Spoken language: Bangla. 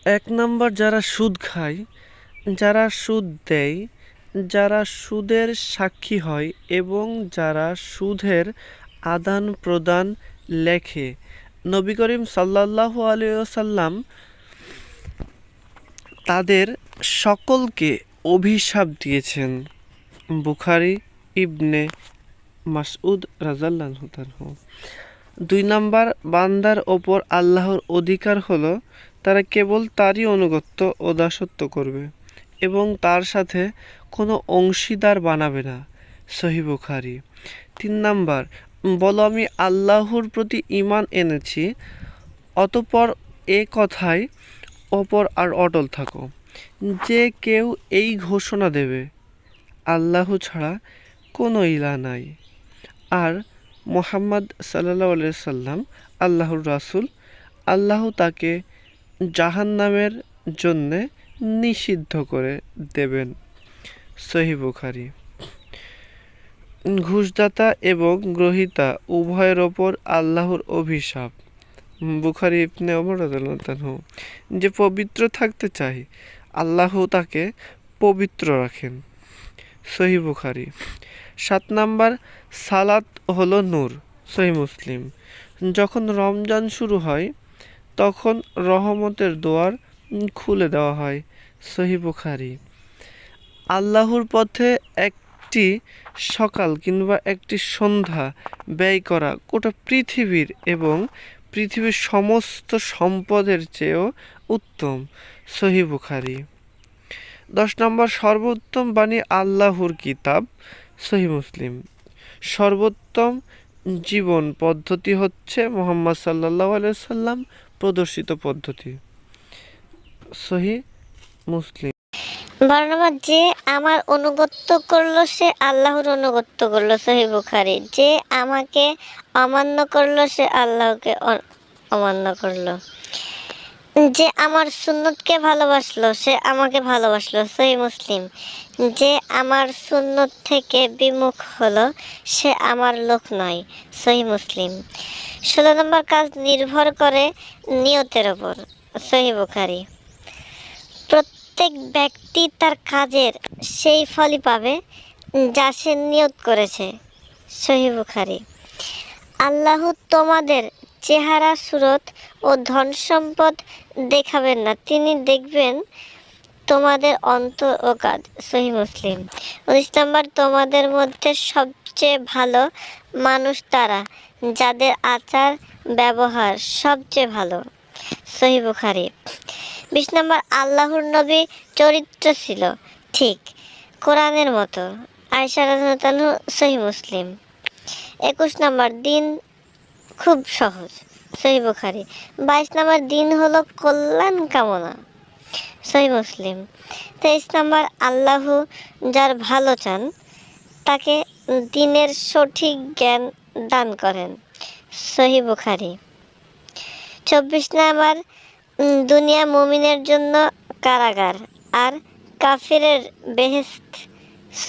এক নাম্বার, যারা সুদ খায়, যারা সুদ দেয়, যারা সুদের সাক্ষী হয় এবং যারা সুদের আদান প্রদান লেখে। নবী করিম সাল্লাল্লাহু আলাইহি ওয়াসাল্লাম তাদের সকলকে অভিশাপ দিয়েছেন। বুখারী ইবনে মাসউদ রাদিয়াল্লাহু আনহু। ২ নাম্বার, বান্দার ওপর আল্লাহর অধিকার হলো তারা কেবল তারই আনুগত্য ও দাসত্ব করবে এবং তার সাথে কোনো অংশীদার বানাবে না। সহিহ বুখারী। ৩ নাম্বার, বলো আমি আল্লাহর প্রতি ঈমান এনেছি, অতঃপর এ কথায় অপর আর অটল থাকো। যে কেউ এই ঘোষণা দেবে, আল্লাহ ছাড়া কোনো ইলাহ নাই, আর মুহাম্মদ সাল্লাল্লাহু আলাইহি সাল্লাম আল্লাহর রাসূল, আল্লাহ তাকে জাহান্নামের জন্যে নিষিদ্ধ করে দেবেন। সহিহ বুখারী। ঘুষদাতা এবং গ্রহীতা উভয়ের ওপর আল্লাহর অভিশাপ। বুখারী ইবনে ওমর রাদিয়াল্লাহু আনহু। যে পবিত্র থাকতে চায়, আল্লাহ তাকে পবিত্র রাখেন। সহিহ বুখারী। ৭ নাম্বার, সালাত হলো নূর। সহিহ মুসলিম। যখন রমজান শুরু হয় তখন রহমতের দুয়ার খুলে দেওয়া হয়। সহিহ বুখারী। আল্লাহর পথে একটি সকাল কিংবা একটি সন্ধ্যা ব্যয় করা গোটা পৃথিবীর এবং পৃথিবীর সমস্ত সম্পদের চেয়েও উত্তম। সহিহ বুখারী। ১০ নম্বর, সর্বোত্তম বাণী আল্লাহর কিতাব। সহিহ মুসলিম। সর্বোত্তম জীবন পদ্ধতি হচ্ছে মুহাম্মদ সাল্লাল্লাহু আলাইহি সাল্লাম প্রদর্শিত পদ্ধতি। সহিহ মুসলিম। ১২ নম্বর, যে আমার অনুগত্য করলো সে আল্লাহর অনুগত্য করলো। সহিহ বুখারী। যে আমাকে অমান্য করলো সে আল্লাহকে অমান্য করলো। যে আমার সুন্নতকে ভালোবাসলো সে আমাকে ভালোবাসলো। সহিহ মুসলিম। যে আমার সুন্নত থেকে বিমুখ হলো সে আমার লোক নয়। সহিহ মুসলিম। ১৬ নম্বর, কাজ নির্ভর করে নিয়তের ওপর। সহিহ বুখারী। প্রত্যেক ব্যক্তি তার কাজের সেই ফলই পাবে যা সে নিয়ত করেছে। সহিহ বুখারী। আল্লাহ তোমাদের চেহারা সুরত ও ধন সম্পদ দেখাবেন না, তিনি দেখবেন তোমাদের অন্তর ও কাজ। সহিহ মুসলিম। ১৯ নম্বর, তোমাদের মধ্যে সবচেয়ে ভালো মানুষ তারা যাদের আচার ব্যবহার সবচেয়ে ভালো। সহিহ বুখারী। ২০ নম্বর, আল্লাহর নবী চরিত্র ছিল ঠিক কোরআনের মতো। আয়েশা রাদিয়াল্লাহু আনহা। সহিহ মুসলিম। ২১ নম্বর, দিন খুব সহজ। সহিহ বুখারী। ২২ নম্বর, দিন হলো কল্যাণ কামনা। সহিহ মুসলিম। ২৩ নম্বর, আল্লাহ যার ভালো চান তাকে দিনের সঠিক জ্ঞান দান করেন। সহিহ বুখারী। ২৪ নম্বর, দুনিয়া মুমিনের জন্য কারাগার আর কাফিরের বেহেশত।